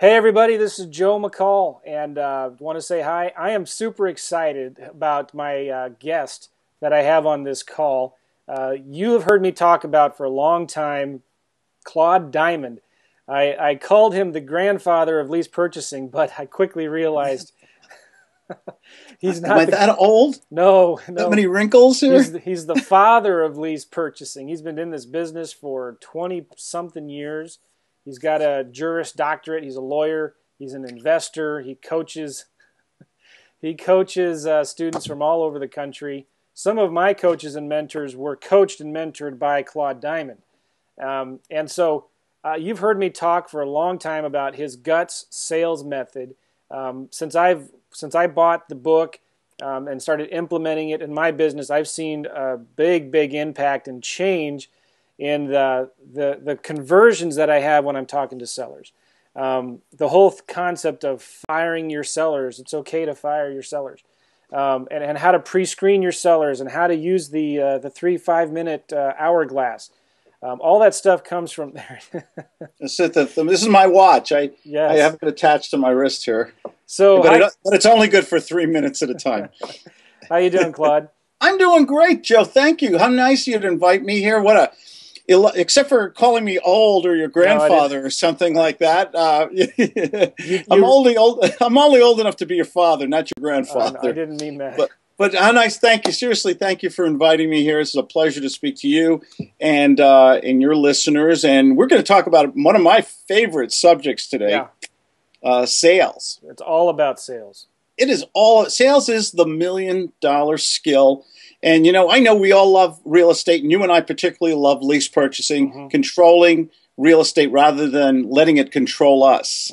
Hey everybody, this is Joe McCall, and want to say hi. I am super excited about my guest that I have on this call. You have heard me talk about for a long time, Claude Diamond. I called him the grandfather of lease purchasing, but I quickly realized he's not. Am I that old? No, That many wrinkles here? He's the father of lease purchasing. He's been in this business for 20-something years. He's got a Juris Doctorate. He's a lawyer. He's an investor. He coaches students from all over the country. Some of my coaches and mentors were coached and mentored by Claude Diamond. And so you've heard me talk for a long time about his guts sales method. Since I bought the book and started implementing it in my business, I've seen a big impact and change in the conversions that I have when I'm talking to sellers. The whole concept of firing your sellers, it's okay to fire your sellers, and how to pre-screen your sellers and how to use the 3-5 minute hourglass. All that stuff comes from there. This is my watch. I have it attached to my wrist here. So, but it's only good for 3 minutes at a time. How you doing, Claude? I'm doing great, Joe. Thank you. How nice of you to invite me here. Except for calling me old or your grandfather or something like that. I'm only old enough to be your father, not your grandfather. I didn't mean that. But how nice. Thank you. Seriously, thank you for inviting me here. It's a pleasure to speak to you and your listeners. And we're going to talk about one of my favorite subjects today, sales. It's all about sales. Sales is the $1 million skill. And, I know we all love real estate, and you and I particularly love lease purchasing, controlling real estate rather than letting it control us.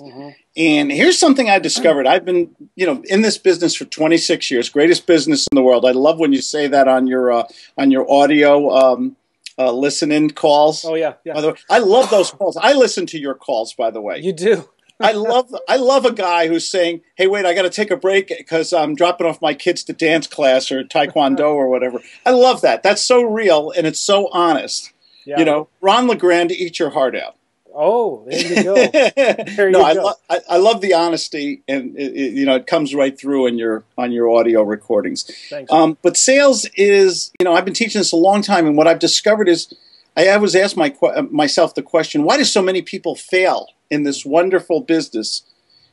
And here's something I discovered. I've been, in this business for 26 years, greatest business in the world. I love when you say that on your audio listen-in calls. Oh, yeah. By the way, I love those calls. I listen to your calls, by the way. You do? I love a guy who's saying, hey, wait, I got to take a break because I'm dropping off my kids to dance class or taekwondo or whatever. I love that. That's so real and it's so honest. Yeah. Ron LeGrand, eat your heart out. Oh, there you go. I love the honesty, and it comes right through on your audio recordings. Thanks. But sales is, I've been teaching this a long time, and what I've discovered is I always ask myself the question, why do so many people fail in this wonderful business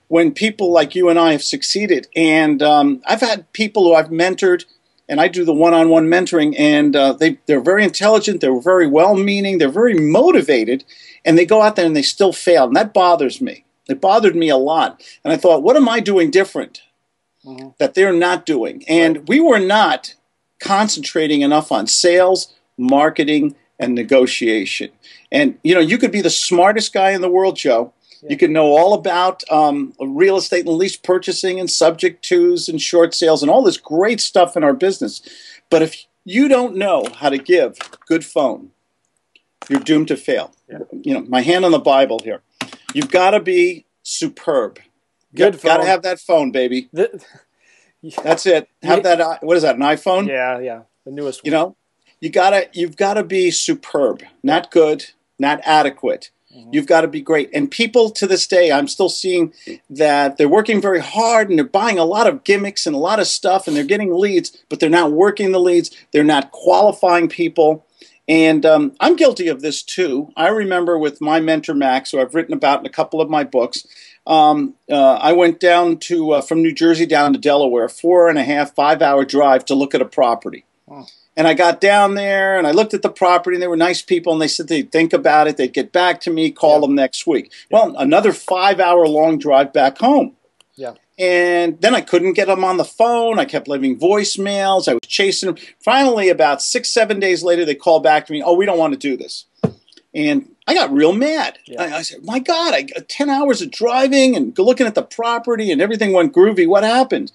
when people like you and I have succeeded? And I've had people who I've mentored, and I do the one-on-one mentoring, and they're very intelligent, they're very well-meaning, they're very motivated, and they go out there and they still fail, and that bothers me. It bothered me a lot. And I thought, what am I doing different that they're not doing? And we were not concentrating enough on sales, marketing, and negotiation. And, you could be the smartest guy in the world, Joe. Yeah. You can know all about real estate and lease purchasing and subject tos and short sales and all this great stuff in our business. But if you don't know how to give good phone, you're doomed to fail. Yeah. My hand on the Bible here. You've got to be superb. Good phone. Got to have that phone, baby. That's it. Have that. What is that? An iPhone? Yeah. The newest one. You've got to be superb, not good, not adequate. You've got to be great. And people to this day, I'm still seeing that they're working very hard and they're buying a lot of gimmicks and a lot of stuff and they're getting leads, but they're not working the leads. They're not qualifying people. And I'm guilty of this too. I remember with my mentor, Max, who I've written about in a couple of my books, I went down from New Jersey down to Delaware, 4.5, 5-hour drive to look at a property. Wow. And I got down there and I looked at the property and they were nice people and they said they'd think about it. They'd get back to me, call them next week. Yeah. Well, another 5-hour long drive back home. Yeah. And then I couldn't get them on the phone. I kept leaving voicemails. I was chasing them. Finally, about 6-7 days later, they called back to me. Oh, we don't want to do this. And I got real mad. Yeah. I said, my God, I got 10 hours of driving and looking at the property and everything went groovy. What happened?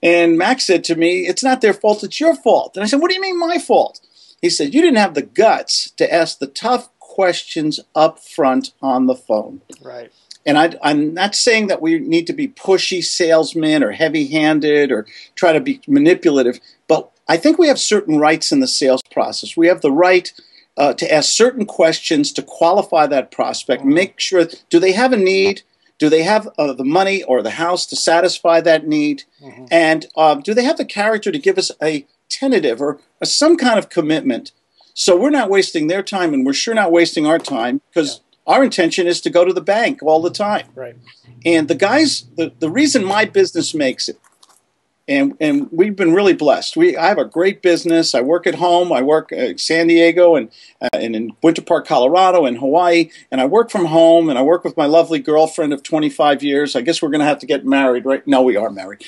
And Max said to me, it's not their fault, it's your fault. And I said, what do you mean my fault? He said, you didn't have the guts to ask the tough questions up front on the phone. Right. And I'm not saying that we need to be pushy salesmen or heavy-handed or try to be manipulative, but I think we have certain rights in the sales process. We have the right to ask certain questions to qualify that prospect, make sure, do they have a need? Do they have the money or the house to satisfy that need? And do they have the character to give us a tentative or some kind of commitment? So we're not wasting their time, and we're sure not wasting our time, because our intention is to go to the bank all the time. Right. And the guys, the reason my business makes it, and we've been really blessed. I have a great business. I work at home. I work in San Diego and in Winter Park, Colorado, and Hawaii. And I work from home, and I work with my lovely girlfriend of 25 years. I guess we're going to have to get married, right? No, we are married.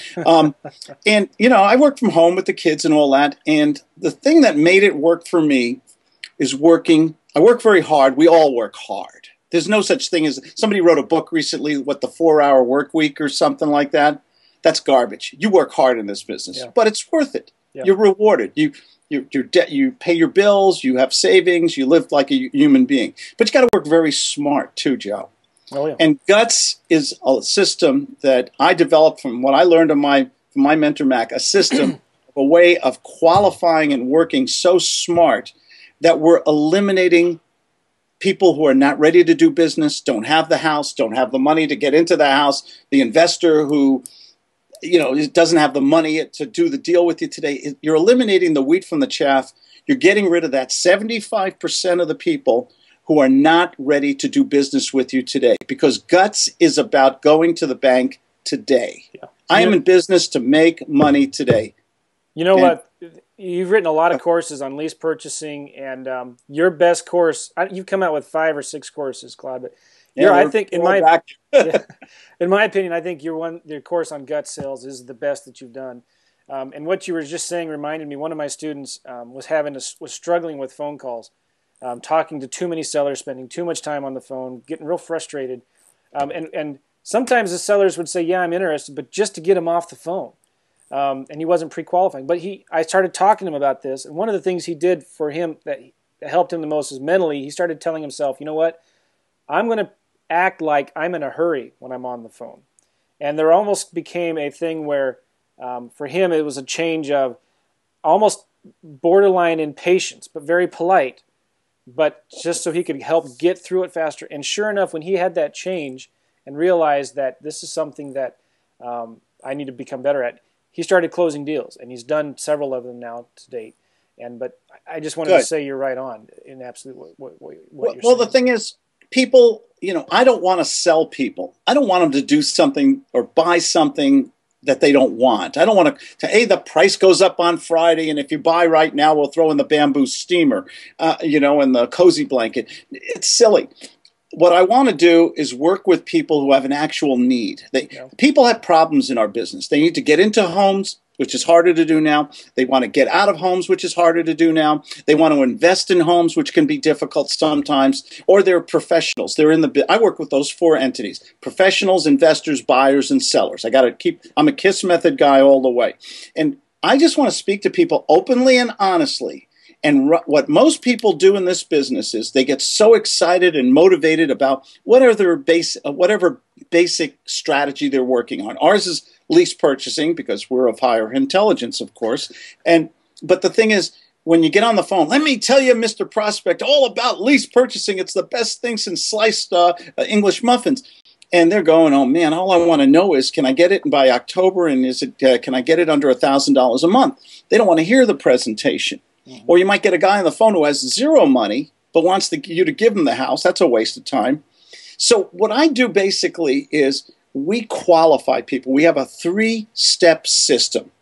And, you know, I work from home with the kids and all that. And the thing that made it work for me is working. I work very hard. We all work hard. There's no such thing as, somebody wrote a book recently, what, the 4-hour work week or something like that. That's garbage. You work hard in this business, but it's worth it. You're rewarded. You pay your bills. You have savings. You live like a human being. But you got to work very smart too, Joe. Oh, yeah. And Guts is a system that I developed from what I learned from my mentor Mac. A system, a way of qualifying and working so smart that we're eliminating people who are not ready to do business, don't have the house, don't have the money to get into the house, the investor who, you know, doesn't have the money to do the deal with you today. You're eliminating the wheat from the chaff. You're getting rid of that 75% of the people who are not ready to do business with you today, because Guts is about going to the bank today. I am in business to make money today. You know what? You've written a lot of courses on lease purchasing, and your best course, you've come out with 5 or 6 courses, Claude, but I think in my in my opinion, I think your course on gut sales is the best that you've done. And what you were just saying reminded me. One of my students was struggling with phone calls, talking to too many sellers, spending too much time on the phone, getting real frustrated. And sometimes the sellers would say, "Yeah, I'm interested," but just to get him off the phone. And he wasn't pre-qualifying. But I started talking to him about this, and one of the things he did for him that helped him the most is mentally. He started telling himself, "You know what? I'm going to act like I'm in a hurry when I'm on the phone." And there almost became a thing where, for him, it was a change of almost borderline impatience, but very polite, but just so he could help get through it faster. And sure enough, when he had that change and realized that this is something that I need to become better at, he started closing deals, and he's done several of them now to date. But I just wanted to say you're right on in absolutely what you're saying. Well, the thing is, people, you know, I don't want to sell people. I don't want them to do something or buy something that they don't want. I don't want to, hey, the price goes up on Friday, and if you buy right now, we'll throw in the bamboo steamer, you know, and the cozy blanket. It's silly. What I want to do is work with people who have an actual need. People have problems in our business. They need to get into homes, which is harder to do now. They want to get out of homes, which is harder to do now. They want to invest in homes, which can be difficult sometimes. Or they're professionals. I work with those 4 entities: professionals, investors, buyers, and sellers. I'm a KISS method guy all the way. And I just want to speak to people openly and honestly. And what most people do in this business is they get so excited and motivated about whatever basic strategy they're working on. Ours is lease purchasing, because we're of higher intelligence, of course. But the thing is, when you get on the phone, let me tell you, Mr. Prospect, all about lease purchasing. It's the best thing since sliced English muffins. And they're going, oh man, all I want to know is, can I get it by October? And can I get it under $1,000 a month? They don't want to hear the presentation. Or you might get a guy on the phone who has 0 money, but wants you to give him the house. That's a waste of time. So what I do basically is we qualify people. We have a 3-step system.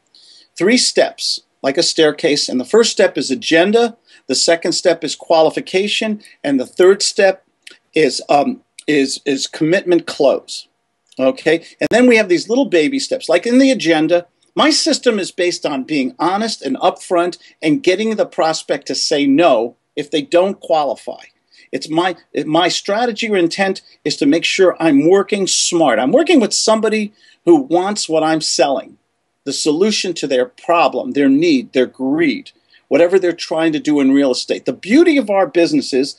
3 steps, like a staircase. And the first step is agenda. The second step is qualification. And the third step is commitment close. Okay? And then we have these little baby steps. Like in the agenda, my system is based on being honest and upfront and getting the prospect to say no if they don't qualify. It's my strategy or intent is to make sure I'm working smart. I'm working with somebody who wants what I'm selling, the solution to their problem, their need, their greed, whatever they're trying to do in real estate. The beauty of our business is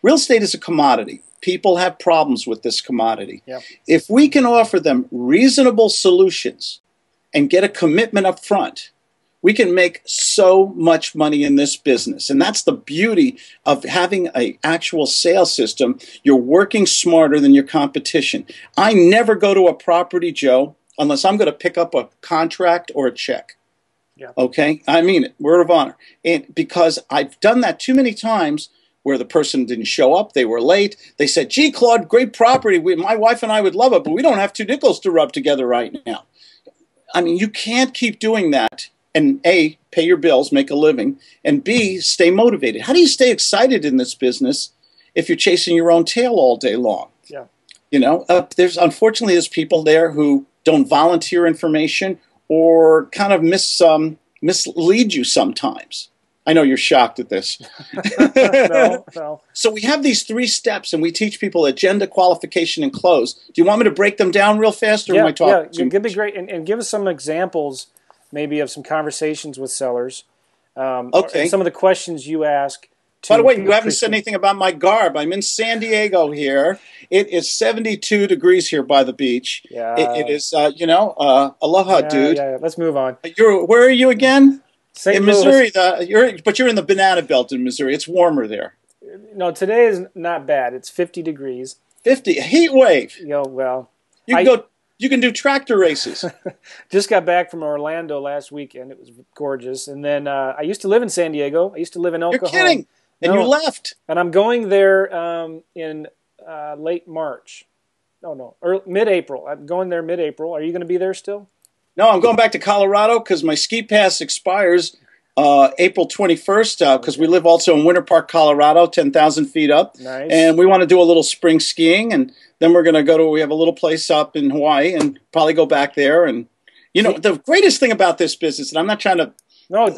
real estate is a commodity. People have problems with this commodity. Yep. If we can offer them reasonable solutions and get a commitment up front, We can make so much money in this business. And that's the beauty of having an actual sales system. You're working smarter than your competition. I never go to a property, Joe, unless I'm going to pick up a contract or a check. Yeah. Okay? I mean it. Word of honor. And because I've done that too many times where the person didn't show up, they were late. They said, gee, Claude, great property. My wife and I would love it, but we don't have two nickels to rub together right now. I mean, you can't keep doing that and A, pay your bills, make a living, and B, stay motivated. How do you stay excited in this business if you're chasing your own tail all day long? Yeah. You know, unfortunately, there's people there who don't volunteer information or kind of mislead you sometimes. I know you're shocked at this. No. So we have these 3 steps, and we teach people agenda, qualification, and close. Do you want me to break them down real fast, or am I talking too much? It'd be great. And give us some examples, maybe, of some conversations with sellers. Okay. And some of the questions you ask. By the way, you haven't said anything about my garb. I'm in San Diego here. It is 72 degrees here by the beach. Yeah. It is, aloha, dude. Yeah. Let's move on. Where are you again? St. In Louis. Missouri. But you're in the banana belt in Missouri. It's warmer there. No, today is not bad. It's 50 degrees. 50, a heat wave. You can do tractor races. Just got back from Orlando last weekend. It was gorgeous. And then I used to live in San Diego. I used to live in El Cajon. You're kidding. And you left. And I'm going there in late March. No, mid-April. I'm going there mid-April. Are you going to be there still? No, I'm going back to Colorado because my ski pass expires April 21st because we live also in Winter Park, Colorado, 10,000 feet up. Nice. And we want to do a little spring skiing. And then we're going to we have a little place up in Hawaii and probably go back there. And, you know, the greatest thing about this business, and I'm not trying to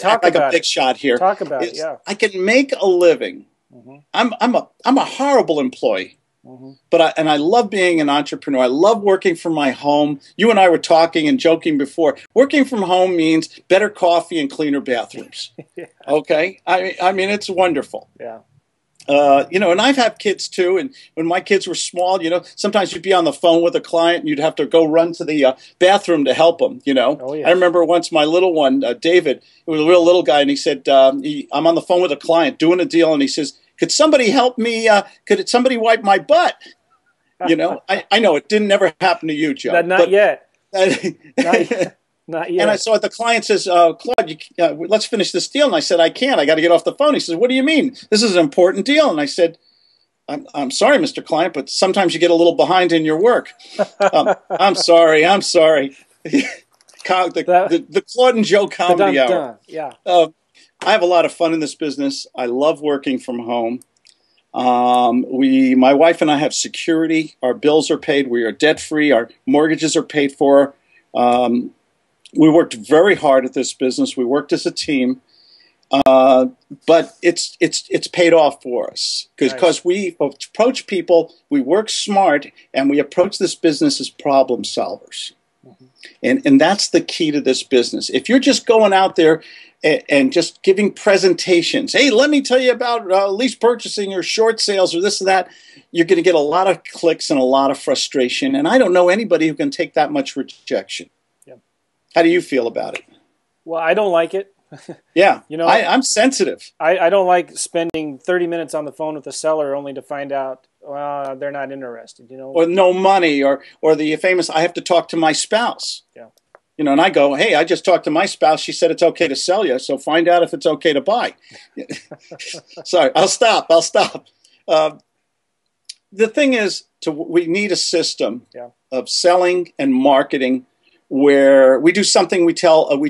act like a big shot here. Talk about it, yeah. I can make a living. Mm-hmm. I'm a horrible employee. Mm-hmm. But I love being an entrepreneur. I love working from my home. You and I were talking and joking before. Working from home means better coffee and cleaner bathrooms. Yeah. Okay? I mean, it's wonderful. Yeah. And I've had kids too. And when my kids were small, sometimes you'd be on the phone with a client and you'd have to go run to the bathroom to help them, Oh, yes. I remember once my little one, David, he was a real little guy, and he said, I'm on the phone with a client doing a deal, and he says, could somebody help me? Could somebody wipe my butt? I know it didn't ever happen to you, Joe. Not yet. Not yet. And the client says, Claude, let's finish this deal. And I said, I can't. I got to get off the phone. He says, what do you mean? This is an important deal. And I said, I'm sorry, Mr. Client, but sometimes you get a little behind in your work. I'm sorry. The Claude and Joe comedy hour. Yeah. I have a lot of fun in this business. I love working from home. My wife and I have security. Our bills are paid. We are debt-free. Our mortgages are paid for. We worked very hard at this business. We worked as a team, but it's paid off for us because we approach people. We work smart, and we approach this business as problem solvers. Mm-hmm. And that's the key to this business. If you're just going out there and just giving presentations, hey, let me tell you about lease purchasing or short sales or this and that, you're going to get a lot of clicks and a lot of frustration. And I don't know anybody who can take that much rejection. Yeah. How do you feel about it? Well, I don't like it. Yeah. I'm sensitive. I don't like spending 30 minutes on the phone with a seller only to find out they're not interested, Or no money or the famous, I have to talk to my spouse. Yeah. And I go, hey, I just talked to my spouse. She said it's okay to sell you, so find out if it's okay to buy. Sorry, I'll stop. The thing is, we need a system of selling and marketing where we do something we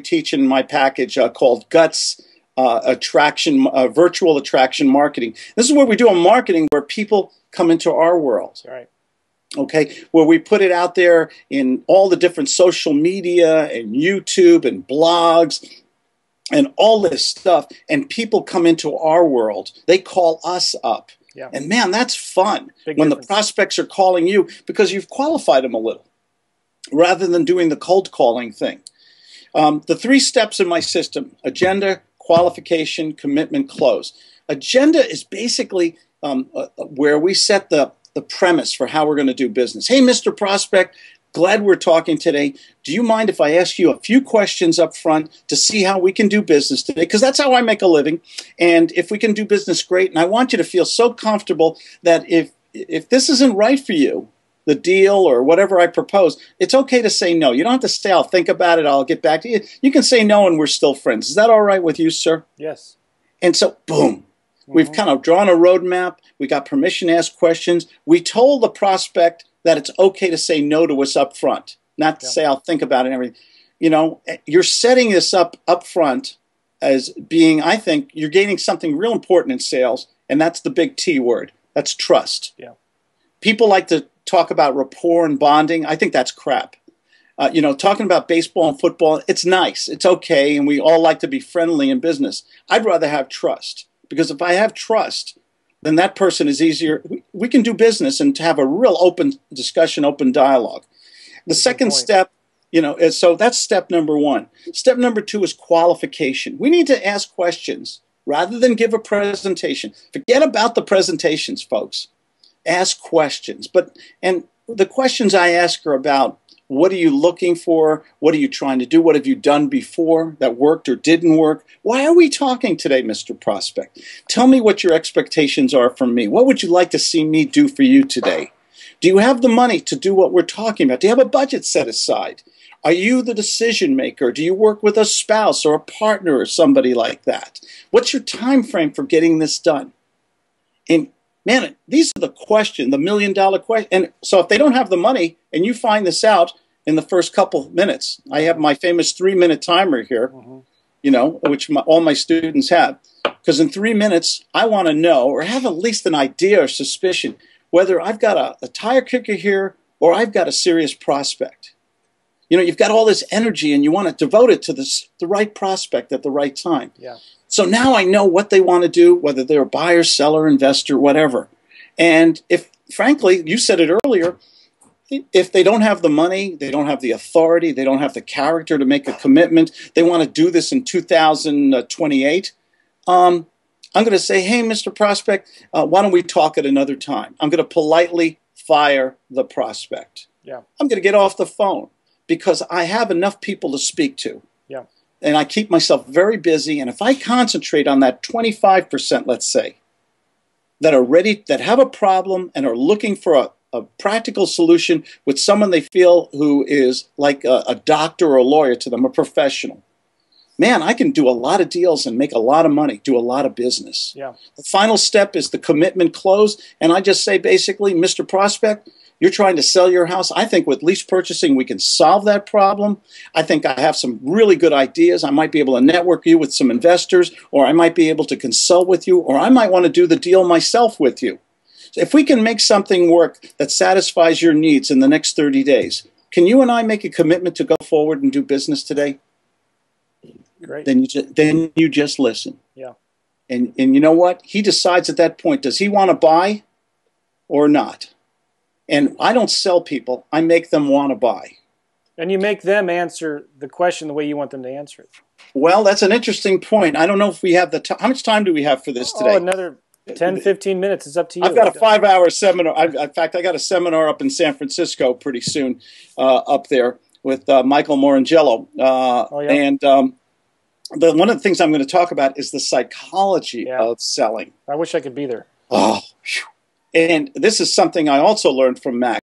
teach in my package called GUTS virtual attraction marketing. This is where we do a marketing where people come into our world. Right. Okay, where we put it out there in all the different social media and YouTube and blogs and all this stuff, and people come into our world. They call us up. Yeah. And man, that's fun when the prospects are calling you because you've qualified them a little rather than doing the cold calling thing. The 3 steps in my system: agenda, qualification, commitment, close. Agenda is basically where we set the premise for how we're going to do business. Hey, Mr. Prospect, Glad we're talking today. Do you mind if I ask you a few questions up front to see how we can do business today? Because that's how I make a living. And if we can do business, great. And I want you to feel so comfortable that if this isn't right for you, the deal or whatever I propose, it's okay to say no. You don't have to say, I'll think about it, I'll get back to you. You can say no and we're still friends. Is that all right with you, sir? Yes. And so, boom. We've kind of drawn a roadmap. We got permission to ask questions. We told the prospect that it's okay to say no to us up front, not to say I'll think about it and everything. You know, you're setting this up front as being, I think, you're gaining something real important in sales, and that's the big T word. That's trust. Yeah. People like to talk about rapport and bonding. I think that's crap. You know, talking about baseball and football, it's nice. It's okay, and we all like to be friendly in business. I'd rather have trust. Because if I have trust, then that person is easier. We can do business and to have a real open discussion, open dialogue. The second step, you know, is, so that's step number one. Step number two is qualification. We need to ask questions rather than give a presentation. Forget about the presentations, folks. Ask questions. And the questions I ask are about, what are you looking for? What are you trying to do? What have you done before that worked or didn't work? Why are we talking today, Mr. Prospect? Tell me what your expectations are from me. What would you like to see me do for you today? Do you have the money to do what we're talking about? Do you have a budget set aside? Are you the decision maker? Do you work with a spouse or a partner or somebody like that? What's your time frame for getting this done? And man, these are the question, the $1 million question. And so if they don't have the money and you find this out in the first couple minutes, I have my famous 3-minute timer here, you know, which all my students have. Because in 3 minutes, I want to know or have at least an idea or suspicion whether I've got a tire kicker here or I've got a serious prospect. You know, you've got all this energy and you want to devote it to the right prospect at the right time. Yeah. So now I know what they want to do, whether they're a buyer, seller, investor, whatever. And if, frankly, you said it earlier, if they don't have the money, they don't have the authority, they don't have the character to make a commitment, they want to do this in 2028, I'm going to say, hey, Mr. Prospect, why don't we talk at another time? I'm going to politely fire the prospect. Yeah. I'm going to get off the phone because I have enough people to speak to. Yeah. And I keep myself very busy. And if I concentrate on that 25%, let's say, that are ready, that have a problem and are looking for a practical solution with someone they feel who is like a doctor or a lawyer to them, a professional, man, I can do a lot of deals and make a lot of money, do a lot of business. Yeah. The final step is the commitment close. And I just say, basically, Mr. Prospect, you're trying to sell your house. I think with lease purchasing, we can solve that problem. I think I have some really good ideas. I might be able to network you with some investors, or I might be able to consult with you, or I might want to do the deal myself with you. So if we can make something work that satisfies your needs in the next 30 days, can you and I make a commitment to go forward and do business today? Great. Then you just listen. Yeah. And you know what? He decides at that point, does he want to buy or not? And I don't sell people. I make them want to buy. And you make them answer the question the way you want them to answer it. Well, that's an interesting point. I don't know if we have the time. How much time do we have for this today? Oh, another 10, 15 minutes. It's up to you. I've got a 5-hour seminar. In fact, I got a seminar up in San Francisco pretty soon up there with Michael Morangello. And one of the things I'm going to talk about is the psychology of selling. I wish I could be there. Oh, and this is something I also learned from Mac.